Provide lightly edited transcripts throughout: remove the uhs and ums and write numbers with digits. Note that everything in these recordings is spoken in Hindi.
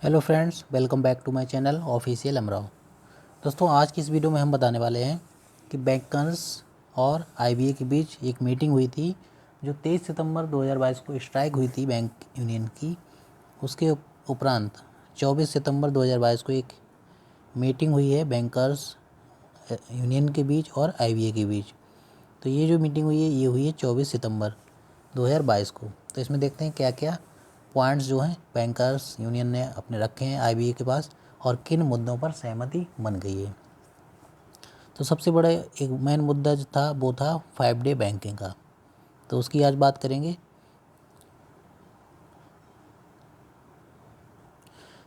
Hello friends, welcome back to my channel official Amrao. दोस्तों, आज की इस वीडियो में हम बताने वाले हैं कि बैंकर्स और आईबीए के बीच एक मीटिंग हुई थी जो 23 सितंबर 2022 को स्ट्राइक हुई थी बैंक यूनियन की। उसके उपरांत 24 सितंबर 2022 को एक मीटिंग हुई है बैंकर्स यूनियन के बीच और आईबीए के बीच। तो ये जो मीटिंग हुई है ये हुई है 24 सितंबर 2022 को। तो इसमें देखते हैं क्या क्या पॉइंट्स जो हैं बैंकर्स यूनियन ने अपने रखे हैं आईबीए के पास और किन मुद्दों पर सहमति बन गई है। तो सबसे बड़ा एक मेन मुद्दा जो था वो था 5 डे बैंकिंग का। तो उसकी आज बात करेंगे।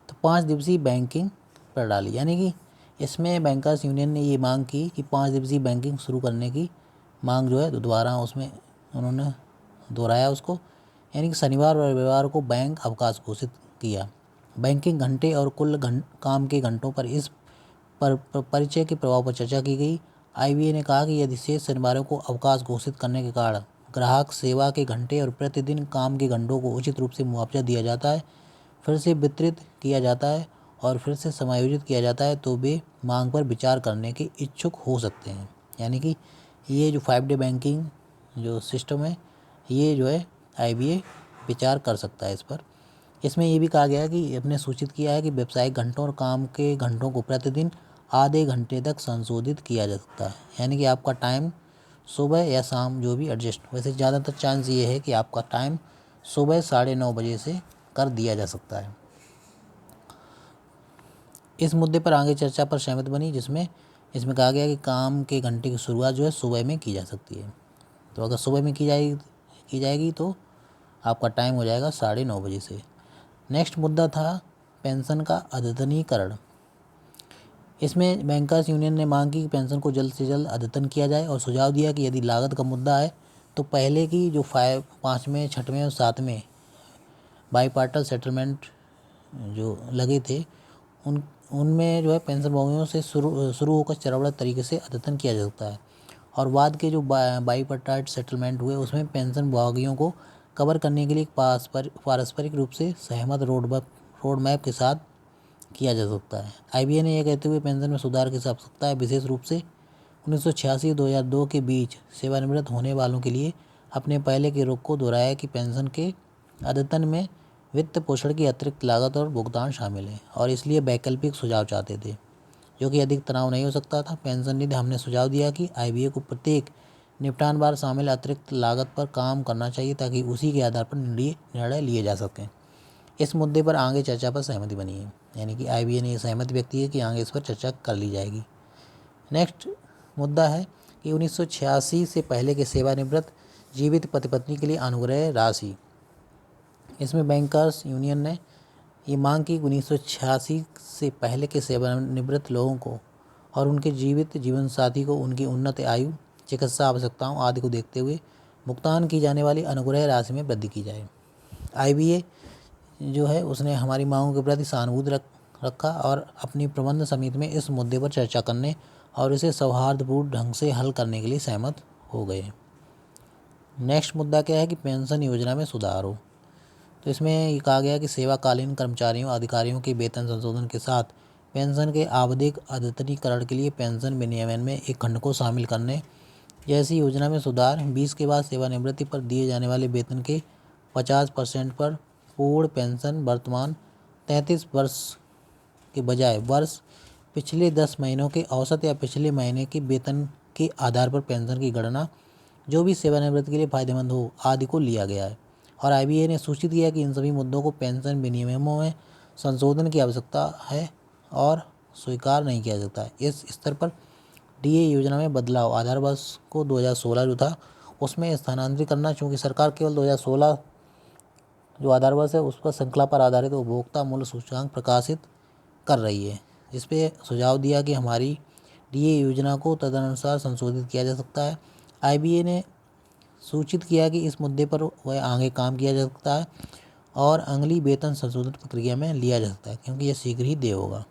तो 5 दिवसीय बैंकिंग प्रणाली यानी कि इसमें बैंकर्स यूनियन ने ये मांग की कि 5 दिवसीय बैंकिंग शुरू करने की मांग जो है दोबारा उसमें उन्होंने दोहराया उसको। यानी कि शनिवार और रविवार को बैंक अवकाश घोषित किया। बैंकिंग घंटे और कुल काम के घंटों पर इस परिचय के प्रभाव पर चर्चा की गई। आईबीए ने कहा कि यदि शेष शनिवारों को अवकाश घोषित करने के कारण ग्राहक सेवा के घंटे और प्रतिदिन काम के घंटों को उचित रूप से मुआवजा दिया जाता है, फिर से वितरित किया जाता है और फिर से समायोजित किया जाता है तो वे मांग पर विचार करने के इच्छुक हो सकते हैं। यानी कि ये जो 5 डे बैंकिंग जो सिस्टम है ये जो है आईबीए विचार कर सकता है इस पर। इसमें ये भी कहा गया है कि अपने सूचित किया है कि व्यावसायिक घंटों और काम के घंटों को प्रतिदिन आधे घंटे तक संशोधित किया जा सकता है। यानी कि आपका टाइम सुबह या शाम जो भी एडजस्ट, वैसे ज़्यादातर चांस ये है कि आपका टाइम सुबह 9:30 बजे से कर दिया जा सकता है। इस मुद्दे पर आगे चर्चा पर सहमति बनी जिसमें इसमें कहा गया कि काम के घंटे की शुरुआत जो है सुबह में की जा सकती है। तो अगर सुबह में की जाएगी तो आपका टाइम हो जाएगा 9:30 बजे से। नेक्स्ट मुद्दा था पेंशन का अद्यतनीकरण। इसमें बैंकर्स यूनियन ने मांग की कि पेंशन को जल्द से जल्द अद्यतन किया जाए और सुझाव दिया कि यदि लागत का मुद्दा है तो पहले की जो 5वें 6वें और 7वें बाईपार्टल सेटलमेंट जो लगे थे उन उनमें जो है पेंशन भोगियों से शुरू होकर चरणबद्ध तरीके से अद्यतन किया जा सकता है। और बाद के जो बाईपार्टाइट सेटलमेंट हुए उसमें पेंशन भोगियों को कवर करने के लिए पारस्परिक रूप से सहमत रोड मैप के साथ किया जा सकता है। आईबीए ने यह कहते हुए पेंशन में सुधार की आवश्यकता है विशेष रूप से 1986 2002 के बीच सेवानिवृत्त होने वालों के लिए अपने पहले के रुख को दोहराया कि पेंशन के अद्यतन में वित्त पोषण की अतिरिक्त लागत और भुगतान शामिल है और इसलिए वैकल्पिक सुझाव चाहते थे जो कि अधिक तनाव नहीं हो सकता था। पेंशन निधि हमने सुझाव दिया कि आईबीए को प्रत्येक निपटान बार शामिल अतिरिक्त लागत पर काम करना चाहिए ताकि उसी के आधार पर निर्णय लिए जा सकें। इस मुद्दे पर आगे चर्चा पर सहमति बनी है। यानी कि आईबीए ने सहमति व्यक्त की है कि आगे इस पर चर्चा कर ली जाएगी। नेक्स्ट मुद्दा है कि 1986 से पहले के सेवानिवृत्त जीवित पति पत्नी के लिए अनुग्रह राशि। इसमें बैंकर्स यूनियन ने ये मांग की 1986 से पहले के सेवानिवृत्त लोगों को और उनके जीवित जीवन साथी को उनकी उन्नत आयु, चिकित्सा आवश्यकताओं आदि को देखते हुए भुगतान की जाने वाली अनुग्रह राशि में वृद्धि की जाए। आईबीए जो है उसने हमारी मांगों के प्रति सहानुभूति रखा और अपनी प्रबंध समिति में इस मुद्दे पर चर्चा करने और इसे सौहार्दपूर्ण ढंग से हल करने के लिए सहमत हो गए। नेक्स्ट मुद्दा क्या है कि पेंशन योजना में सुधार हो। तो इसमें ये कहा गया कि सेवाकालीन कर्मचारियों अधिकारियों के वेतन संशोधन के साथ पेंशन के आवधिक अद्यतनीकरण के लिए पेंशन विनियमन में एक खंड को शामिल करने जैसी योजना में सुधार। 20 के बाद सेवानिवृत्ति पर दिए जाने वाले वेतन के 50% पर पूर्ण पेंशन वर्तमान 33 वर्ष के बजाय वर्ष पिछले 10 महीनों के औसत या पिछले महीने के वेतन के आधार पर पेंशन की गणना जो भी सेवानिवृत्ति के लिए फायदेमंद हो आदि को लिया गया है। और आईबीए ने सूचित किया कि इन सभी मुद्दों को पेंशन विनियमों में संशोधन की आवश्यकता है और स्वीकार नहीं किया जाता है। इस स्तर पर डीए योजना में बदलाव आधार वर्ष को 2016 जो था उसमें स्थानांतरित करना, चूँकि सरकार केवल 2016 जो आधार वर्ष है उस पर श्रृंखला पर आधारित उपभोक्ता मूल्य सूचकांक प्रकाशित कर रही है, जिस पे सुझाव दिया कि हमारी डीए योजना को तदनुसार संशोधित किया जा सकता है। आईबीए ने सूचित किया कि इस मुद्दे पर वह आगे काम किया जा सकता है और अगली वेतन संशोधन प्रक्रिया में लिया जा सकता है क्योंकि यह शीघ्र ही देय होगा।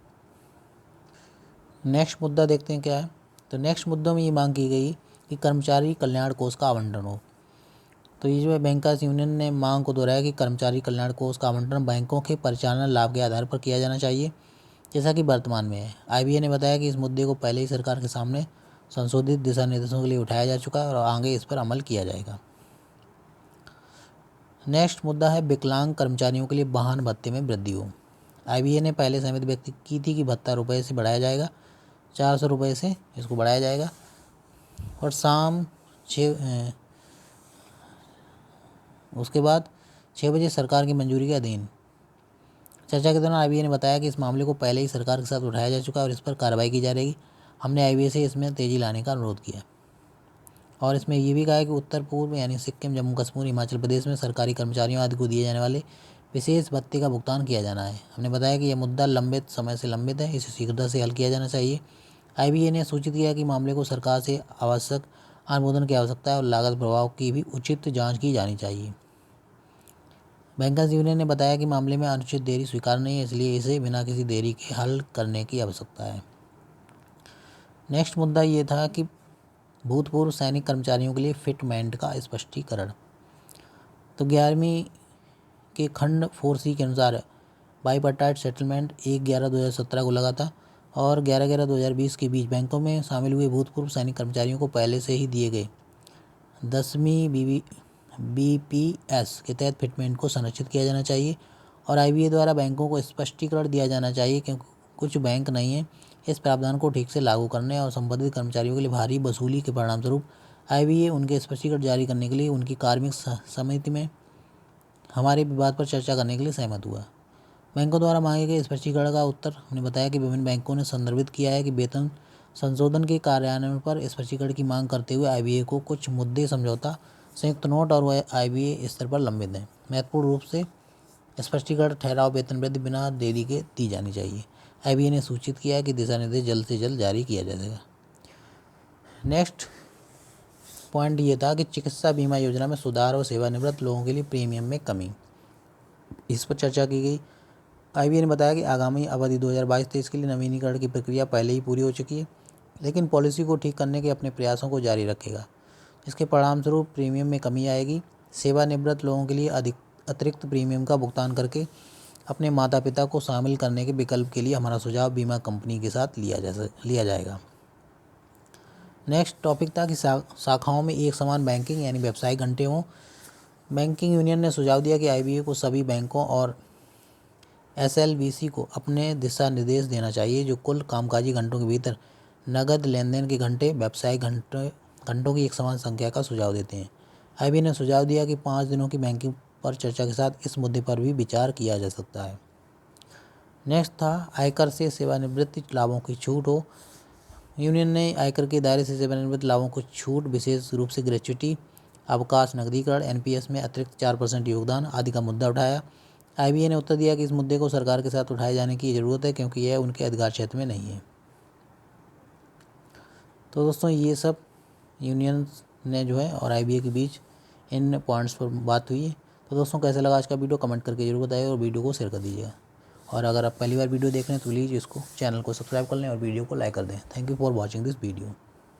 नेक्स्ट मुद्दा देखते हैं क्या है। तो नेक्स्ट मुद्दों में ये मांग की गई कि कर्मचारी कल्याण कोष का आवंटन हो। तो ये जो है बैंकर्स यूनियन ने मांग को दोहराया कि कर्मचारी कल्याण कोष का आवंटन बैंकों के परिचालन लाभ के आधार पर किया जाना चाहिए, जैसा कि वर्तमान में है। आईबीए ने बताया कि इस मुद्दे को पहले ही सरकार के सामने संशोधित दिशा निर्देशों के लिए उठाया जा चुका है और आगे इस पर अमल किया जाएगा। नेक्स्ट मुद्दा है विकलांग कर्मचारियों के लिए वाहन भत्ते में वृद्धि हो। आईबीए ने पहले सहमति व्यक्त की थी कि भत्ता रुपये से बढ़ाया जाएगा, 400 रुपये से इसको बढ़ाया जाएगा और शाम 6 उसके बाद 6 बजे सरकार की मंजूरी के अधीन। चर्चा के दौरान आईबीए ने बताया कि इस मामले को पहले ही सरकार के साथ उठाया जा चुका है और इस पर कार्रवाई की जा रही। हमने आईबीए से इसमें तेज़ी लाने का अनुरोध किया और इसमें ये भी कहा है कि उत्तर पूर्व यानी सिक्किम, जम्मू कश्मीर, हिमाचल प्रदेश में सरकारी कर्मचारियों आदि को दिए जाने वाले विशेष भत्ते का भुगतान किया जाना है। हमने बताया कि यह मुद्दा लंबित समय से लंबित है, इसे शीघ्रता से हल किया जाना चाहिए। आईबीए ने सूचित किया कि मामले को सरकार से आवश्यक अनुमोदन की आवश्यकता है और लागत प्रभाव की भी उचित जाँच की जानी चाहिए। बैंकर्स यूनियन ने बताया कि मामले में अनुचित देरी स्वीकार नहीं है, इसलिए इसे बिना किसी देरी के हल करने की आवश्यकता है। नेक्स्ट मुद्दा ये था कि भूतपूर्व सैनिक कर्मचारियों के लिए फिटमेंट का स्पष्टीकरण। तो 11वीं के खंड 4C के अनुसार बाईपार्टाइट सेटलमेंट 1/11/2017 को लगा था और 11/11/2020 के बीच बैंकों में शामिल हुए भूतपूर्व सैनिक कर्मचारियों को पहले से ही दिए गए 10वीं BPS के तहत फिटमेंट को संरक्षित किया जाना चाहिए और आईबीए द्वारा बैंकों को स्पष्टीकरण दिया जाना चाहिए क्योंकि कुछ बैंक नहीं है इस प्रावधान को ठीक से लागू करने और संबंधित कर्मचारियों के लिए भारी वसूली के परिणामस्वरूप आईबीए उनके स्पष्टीकरण जारी करने के लिए उनकी कार्मिक समिति में हमारे विवाद पर चर्चा करने के लिए सहमत हुआ। बैंकों द्वारा मांगे गए स्पष्टीकरण का उत्तर हमने बताया कि विभिन्न बैंकों ने संदर्भित किया है कि वेतन संशोधन के कार्यान्वयन पर स्पष्टीकरण की मांग करते हुए आईबीए को कुछ मुद्दे समझौता, संयुक्त नोट और वह आईबीए स्तर पर लंबित हैं। महत्वपूर्ण रूप से स्पष्टीकरण ठहराव वेतन वृद्धि बिना देरी के दी जानी चाहिए। आईबीए ने सूचित किया है कि दिशा निर्देश जल्द से जल्द जारी किया जाएगा। नेक्स्ट पॉइंट ये था कि चिकित्सा बीमा योजना में सुधार और सेवानिवृत्त लोगों के लिए प्रीमियम में कमी, इस पर चर्चा की गई। आईबीए ने बताया कि आगामी अवधि 2022-23 के लिए नवीनीकरण की प्रक्रिया पहले ही पूरी हो चुकी है, लेकिन पॉलिसी को ठीक करने के अपने प्रयासों को जारी रखेगा। इसके परिणामस्वरूप प्रीमियम में कमी आएगी। सेवानिवृत्त लोगों के लिए अतिरिक्त प्रीमियम का भुगतान करके अपने माता पिता को शामिल करने के विकल्प के लिए हमारा सुझाव बीमा कंपनी के साथ लिया जाएगा। नेक्स्ट टॉपिक था कि शाखाओं में एक समान बैंकिंग यानी व्यावसायिक घंटे हों। बैंकिंग यूनियन ने सुझाव दिया कि आईबीए को सभी बैंकों और एसएलवीसी को अपने दिशा निर्देश देना चाहिए जो कुल कामकाजी घंटों के भीतर नगद लेन देन के घंटे व्यावसायिक घंटों की एक समान संख्या का सुझाव देते हैं। आईबीए ने सुझाव दिया कि 5 दिनों की बैंकिंग पर चर्चा के साथ इस मुद्दे पर भी विचार किया जा सकता है। नेक्स्ट था आयकर से सेवानिवृत्ति लाभों की छूट हो। यूनियन ने आयकर के दायरे से सेवानिवृत्त लाभों को छूट, विशेष रूप से ग्रेच्युटी, अवकाश नकदीकरण, एनपीएस में अतिरिक्त 4% योगदान आदि का मुद्दा उठाया। आईबीए ने उत्तर दिया कि इस मुद्दे को सरकार के साथ उठाए जाने की ज़रूरत है क्योंकि यह उनके अधिकार क्षेत्र में नहीं है। तो दोस्तों ये सब यूनियन ने जो है और आईबीए के बीच इन पॉइंट्स पर बात हुई है। तो दोस्तों कैसा लगा आज का वीडियो कमेंट करके जरूर बताइए और वीडियो को शेयर कर दीजिएगा। और अगर आप पहली बार वीडियो देख रहे हैं तो प्लीज़ इसको चैनल को सब्सक्राइब कर लें और वीडियो को लाइक कर दें। Thank you for watching this video.